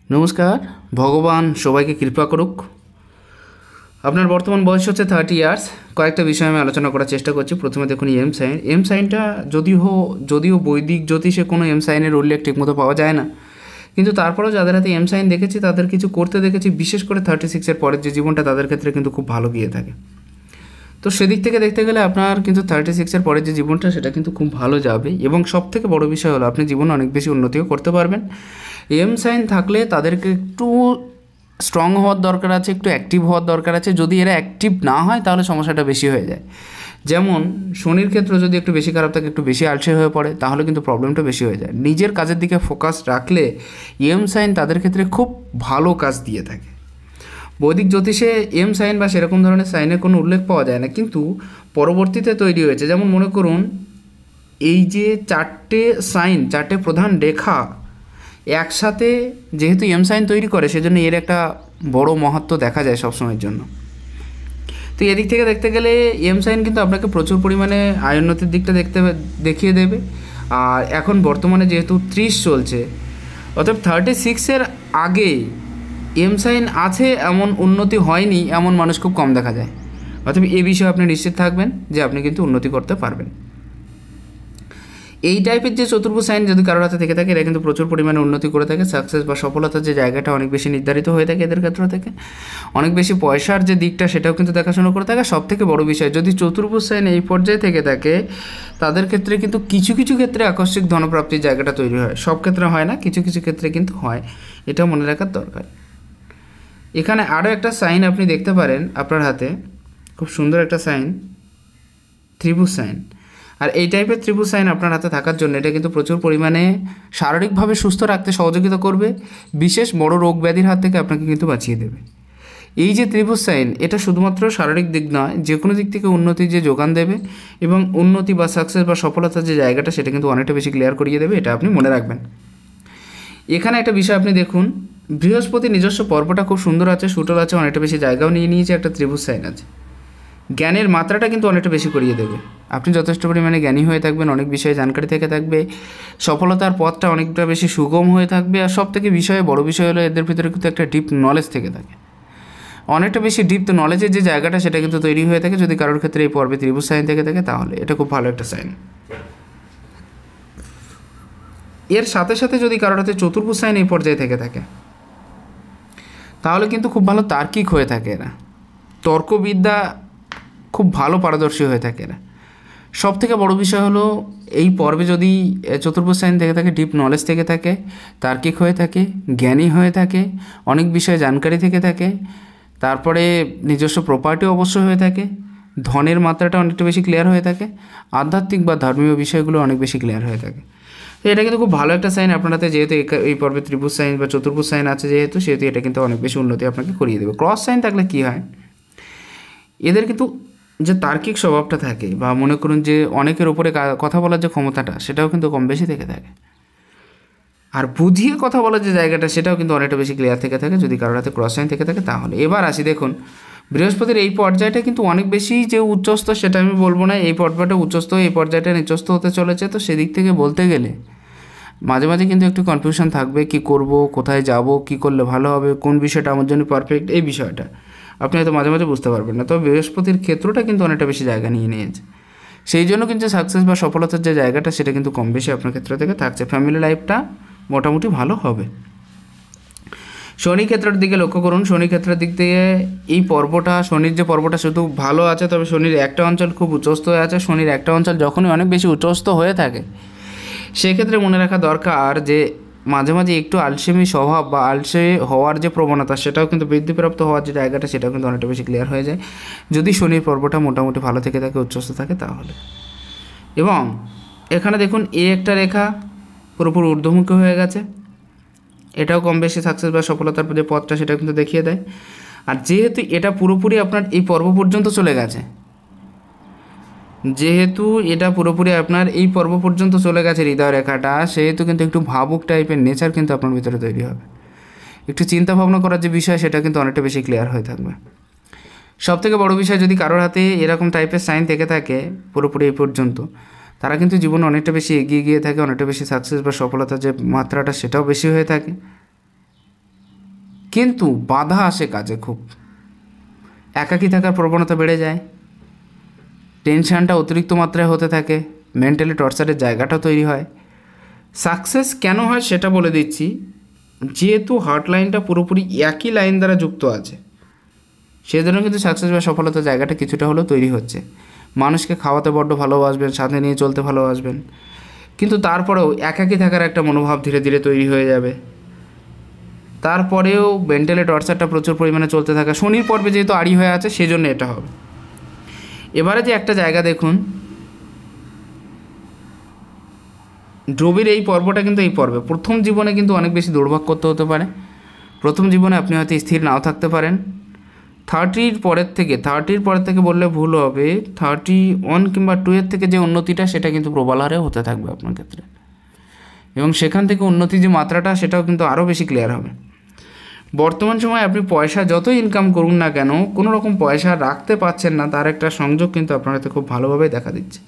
নমস্কার। ভগবান সবাইকে কৃপা করুক। আপনার বর্তমান বয়স হচ্ছে 30 ইয়ার্স। কয়েকটা বিষয় আমি আলোচনা করার চেষ্টা করছি। প্রথমে দেখুন এম সাইন। এম সাইনটা যদিও বৈদিক জ্যোতিষে কোনো এম সাইনের উল্লেখ ঠিকমতো পাওয়া যায় না, কিন্তু তারপরেও যাদের হাতে এম সাইন দেখেছি তাদের কিছু করতে দেখেছি, বিশেষ করে 36-এর পরের যে জীবনটা তাদের ক্ষেত্রে কিন্তু খুব ভালো গিয়ে থাকে। তো সেদিক থেকে দেখতে গেলে আপনার কিন্তু 36-এর পরের যে জীবনটা সেটা কিন্তু খুব ভালো যাবে, এবং সবথেকে বড় বিষয় হলো আপনি জীবনে অনেক বেশি উন্নতিও করতে পারবেন। এম সাইন থাকলে তাদেরকে একটু স্ট্রং হওয়ার দরকার আছে, একটু অ্যাক্টিভ হওয়ার দরকার আছে। যদি এরা অ্যাক্টিভ না হয় তাহলে সমস্যাটা বেশি হয়ে যায়। যেমন শনির ক্ষেত্র যদি একটু বেশি খারাপ থাকে, একটু বেশি আলসে হয়ে পড়ে, তাহলে কিন্তু প্রবলেমটা বেশি হয়ে যায়। নিজের কাজের দিকে ফোকাস রাখলে এম সাইন তাদের ক্ষেত্রে খুব ভালো কাজ দিয়ে থাকে। বৈদিক জ্যোতিষে এম সাইন বা সেরকম ধরনের সাইনের কোনো উল্লেখ পাওয়া যায় না, কিন্তু পরবর্তীতে তৈরি হয়েছে। যেমন মনে করুন, এই যে চারটে প্রধান রেখা একসাথে যেহেতু এম সাইন তৈরি করে, সেজন্য এর একটা বড় মাহাত্ম্য দেখা যায় সবসময়ের জন্য। তো এদিক থেকে দেখতে গেলে এম সাইন কিন্তু আপনাকে প্রচুর পরিমাণে আয় উন্নতির দিকটা দেখিয়ে দেবে। আর এখন বর্তমানে যেহেতু 30 চলছে, অর্থাৎ 36-এর আগে এম সাইন আছে এমন উন্নতি হয়নি এমন মানুষ খুব কম দেখা যায়। অর্থাৎ এ বিষয়ে আপনি নিশ্চিত থাকবেন যে আপনি কিন্তু উন্নতি করতে পারবেন। এই টাইপের যে চতুর্ভুজ সাইন যদি কারোর হাতে থেকে থাকে, এরা কিন্তু প্রচুর পরিমাণে উন্নতি করে থাকে। সাকসেস বা সফলতার যে জায়গাটা অনেক বেশি নির্ধারিত হয়ে থাকে এদের ক্ষেত্র থেকে। অনেক বেশি পয়সার যে দিকটা সেটাও কিন্তু দেখাশোনা করে থাকে। সবথেকে বড় বিষয়, যদি চতুর্ভুজ সাইন এই পর্যায়ে থেকে থাকে তাদের ক্ষেত্রে কিন্তু কিছু কিছু ক্ষেত্রে আকস্মিক ধনপ্রাপ্তির জায়গাটা তৈরি হয়। সব ক্ষেত্রে হয় না, কিছু কিছু ক্ষেত্রে কিন্তু হয়। এটা মনে রাখার দরকার। এখানে আরও একটা সাইন আপনি দেখতে পারেন আপনার হাতে, খুব সুন্দর একটা সাইন, ত্রিভুজ সাইন। আর এই টাইপের ত্রিভুজ সাইন আপনার হাতে থাকার জন্য এটা কিন্তু প্রচুর পরিমাণে শারীরিকভাবে সুস্থ রাখতে সহযোগিতা করবে। বিশেষ বড় রোগ ব্যাধির হাত থেকে আপনাকে কিন্তু বাঁচিয়ে দেবে। এই যে ত্রিভুজ সাইন, এটা শুধুমাত্র শারীরিক দিক নয়, যে কোনো দিক থেকে উন্নতির যে যোগান দেবে, এবং উন্নতি বা সাকসেস বা সফলতার যে জায়গাটা সেটা কিন্তু অনেকটা বেশি ক্লিয়ার করিয়ে দেবে। এটা আপনি মনে রাখবেন। এখানে একটা বিষয় আপনি দেখুন, বৃহস্পতি নিজস্ব পর্বটা খুব সুন্দর আছে, সুটল আছে, অনেকটা বেশি জায়গাও নিয়ে নিয়েছে, একটা ত্রিভুজ সাইন আছে। জ্ঞানের মাত্রাটা কিন্তু অনেকটা বেশি করিয়ে দেবে। আপনি যথেষ্ট পরিমাণে জ্ঞানী হয়ে থাকবেন, অনেক বিষয়ে জানকারি থেকে থাকবে, সফলতার পথটা অনেকটা বেশি সুগম হয়ে থাকবে। আর সব থেকে বড় বিষয় হলো এদের ভিতরে কিন্তু একটা ডিপ নলেজ থেকে থাকে। অনেকটা বেশি ডিপ নলেজের যে জায়গাটা সেটা কিন্তু তৈরি হয়ে থাকে যদি কারোর ক্ষেত্রে এই পর্বে ত্রিভুজ সাইন থেকে থাকে, তাহলে এটা খুব ভালো একটা সাইন। এর সাথে সাথে যদি কারোর হাতে চতুর্ভুজ সাইন এই পর্যায়ে থেকে থাকে তাহলে কিন্তু খুব ভালো তার্কিক হয়ে থাকে এরা, তর্কবিদ্যা খুব ভালো পারদর্শী হয়ে থাকে এরা। সব থেকে বড় বিষয় হলো এই পর্বে যদি চতুর্ভুজ সাইন থেকে থাকে, ডিপ নলেজ থেকে থাকে, তার্কিক হয়ে থাকে, জ্ঞানী হয়ে থাকে, অনেক বিষয়ে জানকারি থেকে থাকে, তারপরে নিজস্ব প্রপার্টি অবশ্যই হয়ে থাকে, ধনের মাত্রাটা অনেকটা বেশি ক্লিয়ার হয়ে থাকে, আধ্যাত্মিক বা ধর্মীয় বিষয়গুলো অনেক বেশি ক্লিয়ার হয়ে থাকে। তো এটা কিন্তু খুব ভালো একটা সাইন আপনার হাতে। যেহেতু এই পর্বে ত্রিভুজ সাইন বা চতুর্ভুজ সাইন আছে সেহেতু এটা কিন্তু অনেক বেশি উন্নতি আপনাকে করিয়ে দেবে। ক্রস সাইন থাকলে কী হয়, এদের কিন্তু যে তার্কিক স্বভাবটা থাকে, বা মনে করুন যে অনেকের ওপরে কথা বলার যে ক্ষমতাটা সেটাও কিন্তু কম বেশি থেকে থাকে। আর বুঝিয়ে কথা বলার যে জায়গাটা সেটাও কিন্তু অনেকটা বেশি ক্লিয়ার থেকে থাকে যদি কারোর হাতে ক্রস সাইন থেকে থাকে। তাহলে এবার আসি, দেখুন বৃহস্পতির এই পর্যায়টা কিন্তু অনেক বেশি যে উচ্চস্থ সেটা আমি বলবো না। এই পর্বটা উচ্চস্থ, এই পর্যায়টা নিচস্থ হতে চলেছে। তো সেদিক থেকে বলতে গেলে মাঝে মাঝে কিন্তু একটু কনফিউশন থাকবে, কি করব, কোথায় যাব, কি করলে ভালো হবে, কোন বিষয়টা আমার জন্য পারফেক্ট, এই বিষয়টা আপনি হয়তো মাঝে মাঝে বুঝতে পারবেন না। তবে বৃহস্পতির ক্ষেত্রটা কিন্তু অনেকটা বেশি জায়গা নিয়ে নিয়েছে, সেই জন্য কিন্তু সাকসেস বা সফলতার যে জায়গাটা সেটা কিন্তু কম বেশি আপনার ক্ষেত্র থেকে থাকছে। ফ্যামিলি লাইফটা মোটামুটি ভালো হবে। শনি ক্ষেত্রের দিকে লক্ষ্য করুন। শনি ক্ষেত্রের দিক থেকে এই পর্বটা, শনির যে পর্বটা শুধু ভালো আছে, তবে শনির একটা অঞ্চল খুব উচ্চস্থ হয়ে আছে। শনির একটা অঞ্চল যখনই অনেক বেশি উচ্চস্থ হয়ে থাকে সেক্ষেত্রে মনে রাখা দরকার যে মাঝে মাঝে একটু আলসেমি স্বভাব বা আলসে হওয়ার যে প্রবণতা সেটাও কিন্তু বৃদ্ধিপ্রাপ্ত হওয়ার যে জায়গাটা সেটাও কিন্তু অনেকটা বেশি ক্লিয়ার হয়ে যায় যদি শনির পর্বটা মোটামুটি ভালো থেকে থাকে, উচ্চস্থ থাকে তাহলে। এবং এখানে দেখুন একটা রেখা পুরোপুরি ঊর্ধ্বমুখী হয়ে গেছে, এটাও কম বেশি সাকসেস বা সফলতার যে পথটা সেটা কিন্তু দেখিয়ে দেয়। আর যেহেতু এটা পুরোপুরি আপনার এই পর্ব পর্যন্ত চলে গেছে, এই পর্ব পর্যন্ত চলে গেছে হৃদয় রেখাটা, সেহেতু কিন্তু একটু ভাবুক টাইপের নেচার কিন্তু আপনার ভিতরে তৈরি হবে। একটু চিন্তা ভাবনা করার যে বিষয় সেটা কিন্তু অনেকটা বেশি ক্লিয়ার হয়ে থাকবে। সবথেকে বড় বিষয়, যদি কারোর হাতে এরকম টাইপের সাইন থেকে থাকে পুরোপুরি এই পর্যন্ত, তারা কিন্তু জীবনে অনেকটা বেশি এগিয়ে গিয়ে থাকে, অনেকটা বেশি সাকসেস বা সফলতার যে মাত্রাটা সেটাও বেশি হয়ে থাকে। কিন্তু বাধা আসে কাজে, খুব একাকী থাকার প্রবণতা বেড়ে যায়, টেনশানটা অতিরিক্ত মাত্রায় হতে থাকে, মেন্টালি টর্চারের জায়গাটা তৈরি হয়। সাকসেস কেন হয় সেটা বলে দিচ্ছি। যেহেতু হার্ট লাইনটা পুরোপুরি একই লাইন দ্বারা যুক্ত আছে, সেই জন্য কিন্তু সাকসেস বা সফলতার জায়গাটা কিছুটা হলেও তৈরি হচ্ছে। মানুষকে খাওয়াতে বড্ড ভালোবাসবেন, সাথে নিয়ে চলতে ভালোবাসবেন, কিন্তু তারপরেও একাকী থাকার একটা মনোভাব ধীরে ধীরে তৈরি হয়ে যাবে। তারপরেও মেন্টালি টর্চারটা প্রচুর পরিমাণে চলতে থাকে। শনির পর্বে যেহেতু আড়ি হয়ে আছে, সেই জন্য এটা হবে। এবারে যে একটা জায়গা দেখুন, রবির এই পর্বটা কিন্তু এই পর্বে প্রথম জীবনে কিন্তু অনেক বেশি দুর্ভোগ করতে হতে পারে। প্রথম জীবনে আপনি হয়তো স্থির নাও থাকতে পারেন। 30 পরের থেকে বললে ভুল হবে, 31 কিংবা 2 থেকে যে উন্নতিটা সেটা কিন্তু প্রবল হারে হতে থাকবে আপনার ক্ষেত্রে, এবং সেখান থেকে উন্নতির যে মাত্রাটা সেটাও কিন্তু আরও বেশি ক্লিয়ার হবে। বর্তমান সময়ে আপনি পয়সা যতই ইনকাম করুন না কেন, কোনো রকম পয়সা রাখতে পারছেন না, তার একটা সংযোগ কিন্তু আপনার হাতে খুব ভালোভাবে দেখা দিচ্ছে।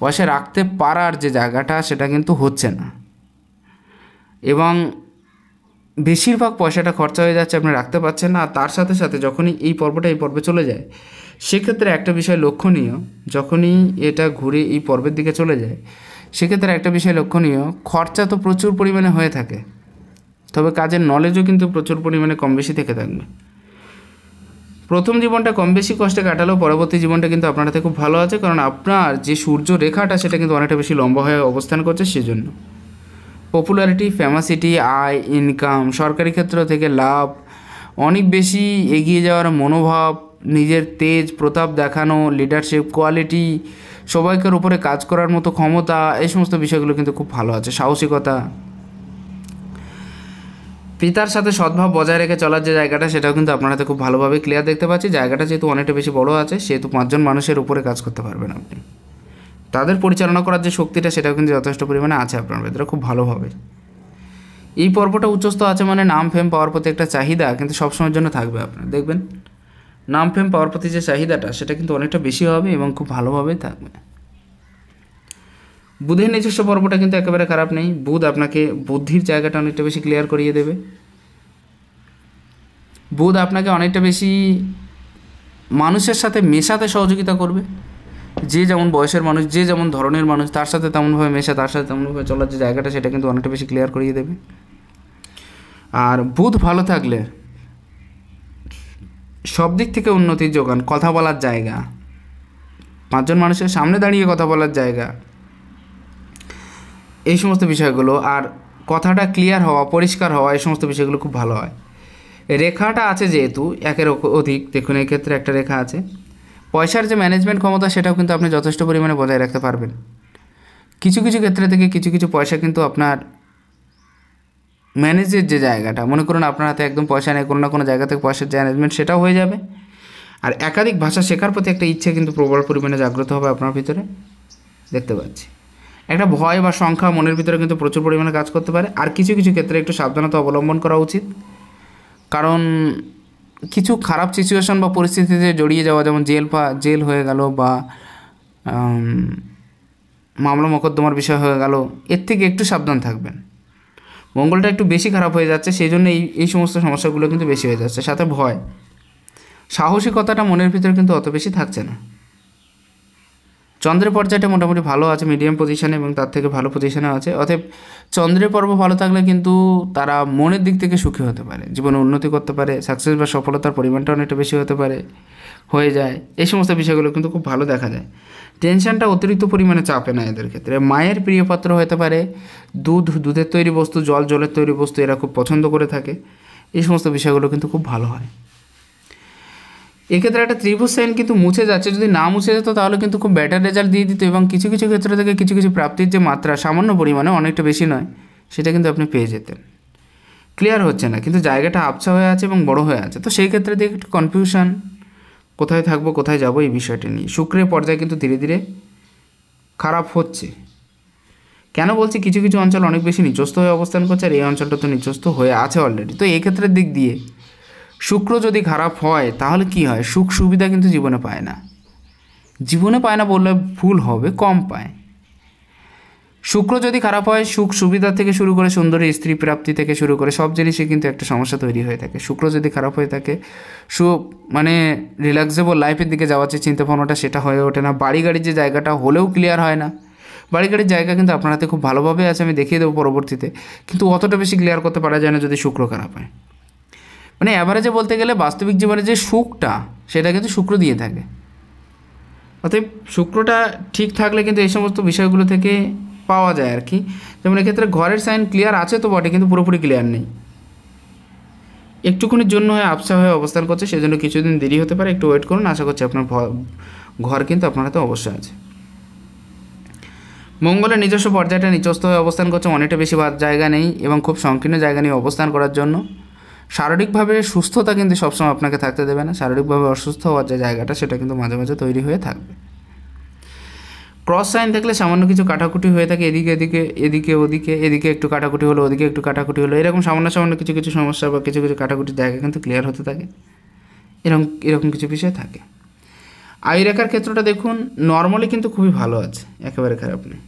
পয়সা রাখতে পারার যে জায়গাটা সেটা কিন্তু হচ্ছে না, এবং বেশিরভাগ পয়সাটা খরচা হয়ে যাচ্ছে, আপনি রাখতে পারছেন না। আর তার সাথে সাথে যখনই এই পর্বে চলে যায়, সেক্ষেত্রে একটা বিষয় লক্ষণীয়, যখনই এটা ঘুরে এই পর্বের দিকে চলে যায়, সেক্ষেত্রে একটা বিষয় লক্ষণীয়, খরচা তো প্রচুর পরিমাণে হয়ে থাকে, তবে কাজের নলেজও কিন্তু প্রচুর পরিমাণে কম বেশি থেকে থাকবে। প্রথম জীবনটা কম বেশি কষ্টে কাটালেও পরবর্তী জীবনটা কিন্তু আপনার হাতে খুব ভালো আছে, কারণ আপনার যে সূর্য রেখাটা সেটা কিন্তু অনেকটা বেশি লম্বা হয়ে অবস্থান করছে। সেজন্য পপুলারিটি, ফেমাসিটি, আয়, ইনকাম, সরকারি ক্ষেত্র থেকে লাভ, অনেক বেশি এগিয়ে যাওয়ার মনোভাব, নিজের তেজ প্রতাপ দেখানো, লিডারশিপ কোয়ালিটি, সবাইকার উপরে কাজ করার মতো ক্ষমতা, এই সমস্ত বিষয়গুলো কিন্তু খুব ভালো আছে। সাহসিকতা, পিতার সাথে সদ্ভাব বজায় রেখে চলার যে জায়গাটা সেটাও কিন্তু আপনার হাতে খুব ভালোভাবে ক্লিয়ার দেখতে পাচ্ছি। জায়গাটা যেহেতু অনেকটা বেশি বড় আছে, সেহেতু 5 জন মানুষের উপরে কাজ করতে পারবেন আপনি। তাদের পরিচালনা করার যে শক্তিটা সেটাও কিন্তু যথেষ্ট পরিমাণে আছে আপনার ভেতরে খুব ভালোভাবে। এই পর্বটা উচ্চস্থ আছে মানে নাম ফেম পাওয়ার প্রতি একটা চাহিদা কিন্তু সবসময়ের জন্য থাকবে আপনার। দেখবেন নাম ফেম পাওয়ার প্রতি যে চাহিদাটা সেটা কিন্তু অনেকটা বেশি হবে এবং খুব ভালোভাবেই থাকবে। বুধের নিজস্ব পর্বটা কিন্তু একেবারে খারাপ নেই। বুধ আপনাকে বুদ্ধির জায়গাটা অনেকটা বেশি ক্লিয়ার করিয়ে দেবে। বুধ আপনাকে অনেকটা বেশি মানুষের সাথে মেশাতে সহযোগিতা করবে। যে যেমন বয়সের মানুষ, যে যেমন ধরনের মানুষ, তার সাথে তেমনভাবে মেশা, তার সাথে তেমনভাবে চলার যে জায়গাটা সেটা কিন্তু অনেকটা বেশি ক্লিয়ার করিয়ে দেবে। আর বুধ ভালো থাকলে সব দিক থেকে উন্নতির যোগান, কথা বলার জায়গা, 5 জন মানুষের সামনে দাঁড়িয়ে কথা বলার জায়গা, এই সমস্ত বিষয়গুলো, আর কথাটা ক্লিয়ার হওয়া, পরিষ্কার হওয়া, এই সমস্ত বিষয়গুলো খুব ভালো হয়। রেখাটা আছে যেহেতু একের অধিক, দেখুন এই ক্ষেত্রে একটা রেখা আছে। পয়সার যে ম্যানেজমেন্ট ক্ষমতা সেটাও কিন্তু আপনি যথেষ্ট পরিমাণে বজায় রাখতে পারবেন। কিছু কিছু ক্ষেত্রে থেকে কিছু কিছু পয়সা কিন্তু আপনার ম্যানেজের যে জায়গাটা, মনে করুন আপনার হাতে একদম পয়সা নেই, কোনো না কোনো জায়গা থেকে পয়সার যে ম্যানেজমেন্ট সেটাও হয়ে যাবে। আর একাধিক ভাষা শেখার প্রতি একটা ইচ্ছে কিন্তু প্রবল পরিমাণে জাগ্রত হবে আপনার ভিতরে, দেখতে পাচ্ছি। একটা ভয় বা সংখ্যা মনের ভিতরে কিন্তু প্রচুর পরিমাণে কাজ করতে পারে। আর কিছু কিছু ক্ষেত্রে একটু সাবধানতা অবলম্বন করা উচিত, কারণ কিছু খারাপ সিচুয়েশন বা পরিস্থিতিতে জড়িয়ে যাওয়া, যেমন জেল হয়ে গেল বা মামলা মোকদ্দমার বিষয় হয়ে গেল, এর থেকে একটু সাবধান থাকবেন। মঙ্গলটা একটু বেশি খারাপ হয়ে যাচ্ছে, সেই জন্য এই সমস্ত সমস্যাগুলো কিন্তু বেশি হয়ে যাচ্ছে। সাথে ভয়, সাহসিকতাটা মনের ভিতরে কিন্তু অত বেশি থাকছে না। চন্দ্রের পর্যায়টা মোটামুটি ভালো আছে, মিডিয়াম পজিশানে, এবং তার থেকে ভালো পজিশানে আছে। অতএব চন্দ্রের পর্ব ভালো থাকলে কিন্তু তারা মনের দিক থেকে সুখী হতে পারে, জীবনে উন্নতি করতে পারে, সাকসেস বা সফলতার পরিমাণটা অনেকটা বেশি হয়ে যায়। এই সমস্ত বিষয়গুলো কিন্তু খুব ভালো দেখা যায়। টেনশনটা অতিরিক্ত পরিমাণে চাপে না এদের ক্ষেত্রে। মায়ের প্রিয়পাত্র হতে পারে, দুধের তৈরি বস্তু, জলের তৈরি বস্তু এরা খুব পছন্দ করে থাকে। এই সমস্ত বিষয়গুলো কিন্তু খুব ভালো হয়। এক্ষেত্রে একটা ত্রিভুজ সাইন কিন্তু মুছে যাচ্ছে, যদি না মুছে যেত তাহলে কিন্তু খুব বেটার রেজাল্ট দিয়ে দিত, এবং কিছু কিছু ক্ষেত্র থেকে কিছু কিছু প্রাপ্তির যে মাত্রা, সামান্য পরিমাণে, অনেকটা বেশি নয়, সেটা কিন্তু আপনি পেয়ে যেতেন। ক্লিয়ার হচ্ছে না, কিন্তু জায়গাটা আবছা হয়ে আছে এবং বড় হয়ে আছে, তো সেই ক্ষেত্রে দিয়ে একটু কনফিউশন, কোথায় থাকবো কোথায় যাবো এই বিষয়টি নিয়ে। শুক্রের পর্যায়ে কিন্তু ধীরে ধীরে খারাপ হচ্ছে। কেন বলছি, কিছু কিছু অঞ্চল অনেক বেশি নিচস্থ হয়ে অবস্থান করছে, আর এই অঞ্চলটা তো নিচস্থ হয়ে আছে অলরেডি। তো এই ক্ষেত্রের দিক দিয়ে শুক্র যদি খারাপ হয় তাহলে কি হয়, সুখ সুবিধা কিন্তু জীবনে পায় না বললে ভুল হবে, কম পায়। শুক্র যদি খারাপ হয়, সুখ সুবিধা থেকে শুরু করে সুন্দরী স্ত্রী প্রাপ্তি থেকে শুরু করে সব জিনিসই কিন্তু একটা সমস্যা তৈরি হয়ে থাকে। শুক্র যদি খারাপ হয়ে থাকে, মানে রিল্যাক্সেবল লাইফের দিকে যাওয়ার যে চিন্তাভাবনাটা সেটা হয়ে ওঠে না। বাড়ি গাড়ির যে জায়গাটা হলেও ক্লিয়ার হয় না। বাড়ি গাড়ির জায়গা কিন্তু আপনার হাতে খুব ভালোভাবে আছে, আমি দেখিয়ে দেবো পরবর্তীতে, কিন্তু অতটা বেশি ক্লিয়ার করতে পারা যায় না যদি শুক্র খারাপ হয়। মানে অ্যাভারেজে বলতে গেলে বাস্তবিক জীবনে যে সুখটা সেটা কিন্তু শুক্র দিয়ে থাকে। অতএব শুক্রটা ঠিক থাকলে কিন্তু এই সমস্ত বিষয়গুলো থেকে পাওয়া যায় আর কি। যেমন এক্ষেত্রে ঘরের সাইন ক্লিয়ার আছে তো বটে, কিন্তু পুরোপুরি ক্লিয়ার নেই, একটুখানির জন্য হয়ে আবসা হয়ে অবস্থান করছে, সেজন্য কিছুদিন দেরি হতে পারে, একটু ওয়েট করুন, আশা করছি আপনার ঘর কিন্তু আপনার হাতে অবশ্যই আছে। মঙ্গলের নিজস্ব পর্যায়টা নিচস্থ হয়ে অবস্থান করছে, অনেকটা বেশি জায়গা নেই এবং খুব সংকীর্ণ জায়গা নিয়ে অবস্থান করার জন্য শারীরিকভাবে সুস্থতা কিন্তু সবসময় আপনাকে থাকতে দেবে না। শারীরিকভাবে অসুস্থ হওয়ার যে জায়গাটা সেটা কিন্তু মাঝে মাঝে তৈরি হয়ে থাকবে। ক্রস সাইন থাকলে সামান্য কিছু কাটাকুটি হয়ে থাকে, এদিকে এদিকে এদিকে ওদিকে, এদিকে একটু কাটাকুটি হলো, ওদিকে একটু কাটাকুটি হলো, এরকম সামান্য সামান্য কিছু কিছু সমস্যা বা কিছু কিছু কাটাকুটির জায়গা কিন্তু ক্লিয়ার হতে থাকে, এরকম কিছু বিষয় থাকে। আয়ুরেখার ক্ষেত্রটা দেখুন, নর্মালি কিন্তু খুবই ভালো আছে, একেবারে খারাপ নেই।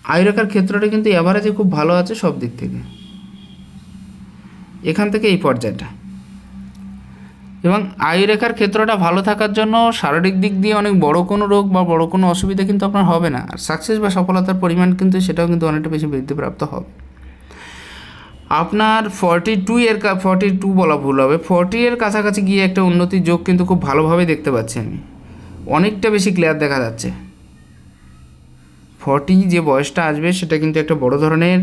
আয়ুরেখার ক্ষেত্রটা কিন্তু এভারেজে খুব ভালো আছে সব দিক থেকে, এখান থেকে এই পর্যায়টা। এবং আয়ুরেখার ক্ষেত্রটা ভালো থাকার জন্য শারীরিক দিক দিয়ে অনেক বড় কোনো রোগ বা বড় কোনো অসুবিধা কিন্তু আপনার হবে না। আর সাকসেস বা সফলতার পরিমাণ কিন্তু সেটাও কিন্তু অনেকটা বেশি বৃদ্ধিপ্রাপ্ত হবে। আপনার 42 বলা ভুল হবে, 40 এর কাছাকাছি গিয়ে একটা উন্নতির যোগ কিন্তু খুব ভালোভাবে দেখতে পাচ্ছি আমি, অনেকটা বেশি ক্লিয়ার দেখা যাচ্ছে। 40 যে বয়সটা আসবে সেটা কিন্তু একটা বড় ধরনের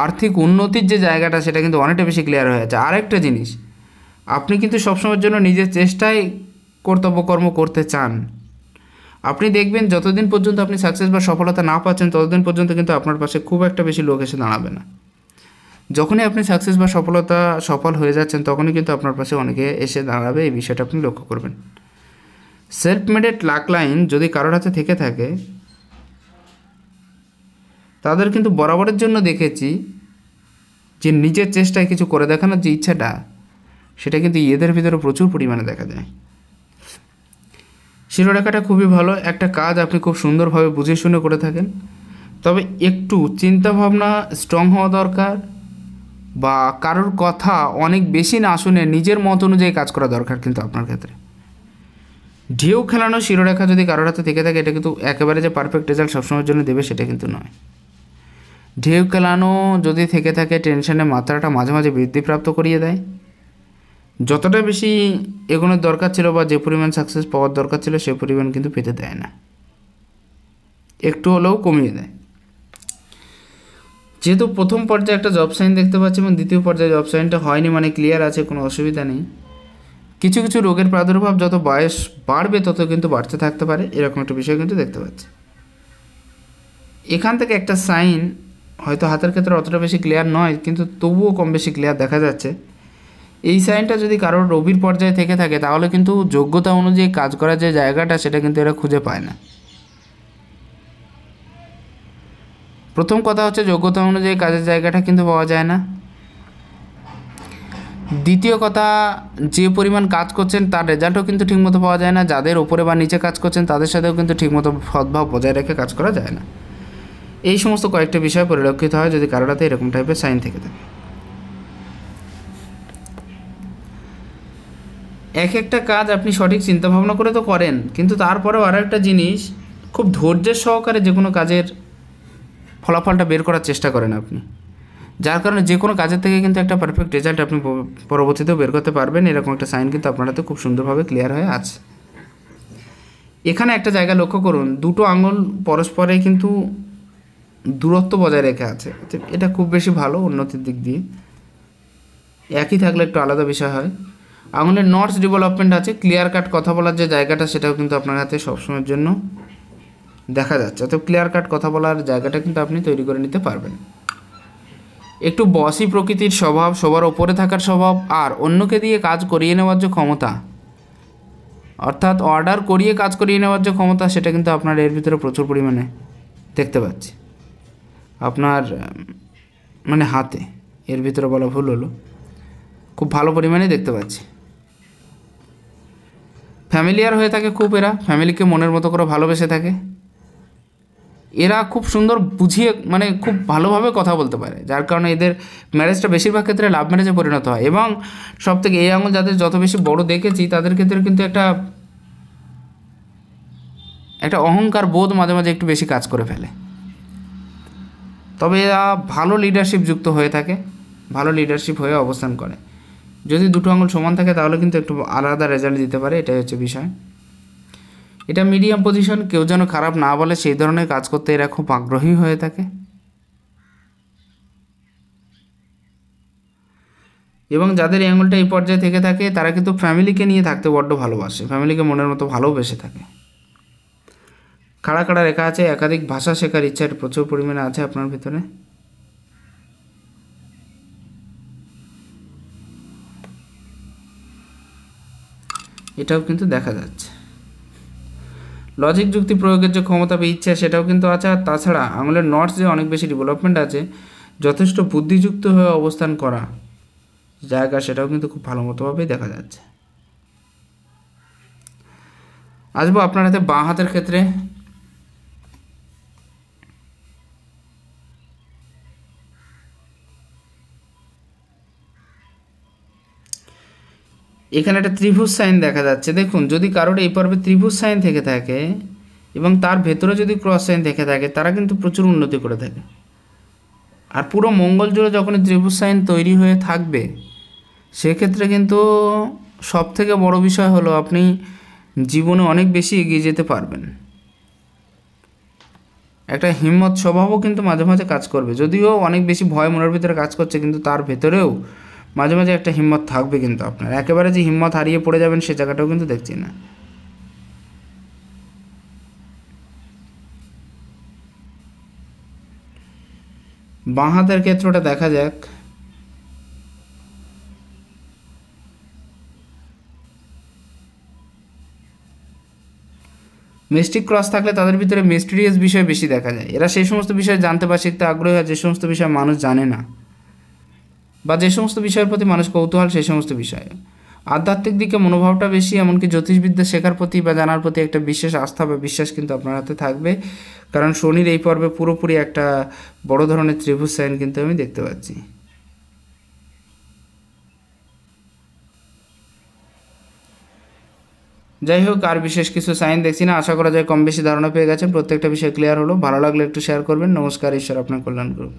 আর্থিক উন্নতির যে জায়গাটা সেটা কিন্তু অনেকটা বেশি ক্লিয়ার হয়ে যাচ্ছে। আরেকটা জিনিস, আপনি কিন্তু সবসময়ের জন্য নিজের চেষ্টায় কর্তব্যকর্ম করতে চান। আপনি দেখবেন যতদিন পর্যন্ত আপনি সাকসেস বা সফলতা না পাচ্ছেন ততদিন পর্যন্ত কিন্তু আপনার পাশে খুব একটা বেশি লোক এসে দাঁড়াবে না। যখনই আপনি সাকসেস বা সফল হয়ে যাচ্ছেন তখনই কিন্তু আপনার পাশে অনেকে এসে দাঁড়াবে, এই বিষয়টা আপনি লক্ষ্য করবেন। সেলফ মেডেড লাক লাইন যদি কারোর হাতে থেকে থাকে, তাদের কিন্তু বরাবরের জন্য দেখেছি যে নিজের চেষ্টায় কিছু করে দেখানোর যে ইচ্ছাটা সেটা কিন্তু এদের ভিতরে প্রচুর পরিমাণে দেখা যায়। শিরোরেখাটা খুবই ভালো, একটা কাজ আপনি খুব সুন্দরভাবে বুঝে শুনে করে থাকেন, তবে একটু চিন্তাভাবনা স্ট্রং হওয়া দরকার, বা কারোর কথা অনেক বেশি না শুনে নিজের মত অনুযায়ী কাজ করা দরকার কিন্তু আপনার ক্ষেত্রে। ঢেউ খেলানো শিরোরেখা যদি কারোর হাতে থেকে থাকে, এটা কিন্তু একেবারে যে পারফেক্ট রেজাল্ট সবসময়ের জন্য দেবে সেটা কিন্তু নয়। ঢেউ খেলানো যদি থেকে থাকে, টেনশনের মাত্রাটা মাঝে মাঝে বৃদ্ধিপ্রাপ্ত করিয়ে দেয়। যতটা বেশি এগোনোর দরকার ছিল বা যে পরিমাণ সাকসেস পাওয়ার দরকার ছিল সে পরিমাণ কিন্তু পেতে দেয় না, একটু হলেও কমিয়ে দেয়। যেহেতু প্রথম পর্যায়ে একটা জব সাইন দেখতে পাচ্ছি এবং দ্বিতীয় পর্যায়ে জব সাইনটা হয়নি, মানে ক্লিয়ার আছে, কোনো অসুবিধা নেই। কিছু কিছু রোগের প্রাদুর্ভাব যত বয়স বাড়বে তত কিন্তু বাড়তে থাকতে পারে, এরকম একটা বিষয় কিন্তু দেখতে পাচ্ছি। এখান থেকে একটা সাইন হয়তো হাতের ক্ষেত্রে অতটা বেশি ক্লিয়ার নয়, কিন্তু তবুও কম বেশি ক্লিয়ার দেখা যাচ্ছে। এই সাইনটা যদি কারোর রবির পর্যায়ে থেকে থাকে তাহলে কিন্তু যোগ্যতা অনুযায়ী কাজ করার যে জায়গাটা সেটা কিন্তু এরা খুঁজে পায় না। প্রথম কথা হচ্ছে যোগ্যতা অনুযায়ী কাজের জায়গাটা কিন্তু পাওয়া যায় না। দ্বিতীয় কথা, যে পরিমাণ কাজ করছেন তার রেজাল্টও কিন্তু ঠিকমতো পাওয়া যায় না। যাদের ওপরে বা নিচে কাজ করছেন তাদের সাথেও কিন্তু ঠিকমতো সদ্ভাব বজায় রেখে কাজ করা যায় না। এই সমস্ত কয়েকটা বিষয় পরিলক্ষিত হয় যদি কারোর হাতে এরকম টাইপের সাইন থেকে থাকে। এক একটা কাজ আপনি সঠিক চিন্তাভাবনা করে তো করেন, কিন্তু তারপরেও আরও একটা জিনিস, খুব ধৈর্যের সহকারে যে কোনো কাজের ফলাফলটা বের করার চেষ্টা করেন আপনি, যার কারণে যে কোনো কাজের থেকে কিন্তু একটা পারফেক্ট রেজাল্ট আপনি পরবর্তীতেও বের করতে পারবেন। এরকম একটা সাইন কিন্তু আপনার হাতে খুব সুন্দরভাবে ক্লিয়ার হয়ে আছে। এখানে একটা জায়গা লক্ষ্য করুন, দুটো আঙুল পরস্পরে কিন্তু দূরত্ব বজায় রেখে আছে, এটা খুব বেশি ভালো উন্নতির দিক দিয়ে। একই থাকলে একটু আলাদা বিষয় হয়। আঙুলের নর্থ ডেভেলপমেন্ট আছে, ক্লিয়ার কাট কথা বলার যে জায়গাটা সেটাও কিন্তু আপনার হাতে সবসময়ের জন্য দেখা যাচ্ছে। অর্থাৎ ক্লিয়ার কাট কথা বলার জায়গাটা কিন্তু আপনি তৈরি করে নিতে পারবেন। একটু বসি প্রকৃতির স্বভাব, সবার ওপরে থাকার স্বভাব, আর অন্যকে দিয়ে কাজ করিয়ে নেওয়ার যে ক্ষমতা, অর্থাৎ অর্ডার করিয়ে কাজ করিয়ে নেওয়ার যে ক্ষমতা, সেটা কিন্তু আপনার এর ভিতরে প্রচুর পরিমাণে দেখতে পাচ্ছি। আপনার মানে হাতে, এর ভিতরে বলা ভুল হলো, খুব ভালো পরিমাণে দেখতে পাচ্ছি। ফ্যামিলিয়ার হয়ে থাকে খুব, এরা ফ্যামিলিকে মনের মতো করে ভালোবেসে থাকে, এরা খুব সুন্দর বুঝিয়ে মানে খুব ভালোভাবে কথা বলতে পারে, যার কারণে এদের ম্যারেজটা বেশিরভাগ ক্ষেত্রে লাভ ম্যারেজে পরিণত হয়। এবং সব থেকে এই আঙুল যাদের যত বেশি বড় দেখেছি তাদের ক্ষেত্রে কিন্তু একটা অহংকার বোধ মাঝে মাঝে একটু বেশি কাজ করে ফেলে। তবে এরা ভালো লিডারশিপ যুক্ত হয়ে থাকে, ভালো লিডারশিপ হয়ে অবস্থান করে। যদি দুটো আঙুল সমান থাকে তাহলে কিন্তু একটু আলাদা রেজাল্ট দিতে পারে, এটাই হচ্ছে বিষয়। এটা মিডিয়াম পজিশন, কেউ যেন খারাপ না বলে সেই ধরনের কাজ করতে এরা খুব আগ্রহী হয়ে থাকে। এবং যাদের এই আঙুলটা এই পর্যায়ে থেকে থাকে তারা কিন্তু ফ্যামিলিকে নিয়ে থাকতে বড্ড ভালোবাসে, ফ্যামিলিকে মনের মতো ভালোবেসে থাকে। খাড়া খাড়া রেখা আছে, একাধিক ভাষা শেখার ইচ্ছা প্রচুর পরিমাণে আছে আপনার ভিতরে। এটাও কিন্তু দেখা যাচ্ছে। লজিক যুক্তি প্রয়োগের যে ক্ষমতা বা ইচ্ছা সেটাও কিন্তু আছে। আর তাছাড়া আঙুলের নটস যে অনেক বেশি ডেভেলপমেন্ট আছে, যথেষ্ট বুদ্ধিযুক্ত হয়ে অবস্থান করা জায়গা, সেটাও কিন্তু খুব ভালো মতোভাবেই দেখা যাচ্ছে। আসবো আপনার হাতে বাঁ হাতের ক্ষেত্রে। এখানে একটা ত্রিভুজ সাইন দেখা যাচ্ছে। দেখুন, যদি কারোর এই পর্বে ত্রিভুজ সাইন থেকে থাকে এবং তার ভেতরে যদি ক্রস সাইন থেকে থাকে, তারা কিন্তু প্রচুর উন্নতি করে থাকে। আর পুরো মঙ্গল জুড়ে যখন ত্রিভুজ সাইন তৈরি হয়ে থাকবে, সেক্ষেত্রে কিন্তু সব থেকে বড় বিষয় হলো আপনি জীবনে অনেক বেশি এগিয়ে যেতে পারবেন। একটা হিম্মত স্বভাবও কিন্তু মাঝে মাঝে কাজ করবে, যদিও অনেক বেশি ভয় মনের ভিতরে কাজ করছে, কিন্তু তার ভেতরেও মাঝে মাঝে একটা হিম্মত থাকবে। কিন্তু আপনার একেবারে যে হিম্মত হারিয়ে পড়ে যাবেন সে জায়গাটাও কিন্তু দেখছি না। বাঁ হাতের ক্ষেত্রটা দেখা যাক। মিস্টিক ক্রস থাকলে তাদের ভিতরে মিস্টিরিয়াস বিষয় বেশি দেখা যায়। এরা সেই সমস্ত বিষয় জানতে বা শিখতে আগ্রহী হয় যে সমস্ত বিষয় মানুষ জানে না, বা যে সমস্ত বিষয়ের প্রতি মানুষ কৌতূহল সেই সমস্ত বিষয়ে। আধ্যাত্মিক দিকে মনোভাবটা বেশি, এমনকি জ্যোতিষবিদ্যা শেখার প্রতি বা জানার প্রতি একটা বিশেষ আস্থা বা বিশ্বাস কিন্তু আপনার হাতে থাকবে। কারণ শনির এই পর্বে পুরোপুরি একটা বড় ধরনের ত্রিভুজ সাইন কিন্তু আমি দেখতে পাচ্ছি। যাই হোক, আর বিশেষ কিছু সাইন দেখছি না। আশা করা যায় কম বেশি ধারণা পেয়ে গেছেন, প্রত্যেকটা বিষয় ক্লিয়ার হলো। ভালো লাগলে একটু শেয়ার করবেন। নমস্কার, ঈশ্বর আপনার কল্যাণ করুন।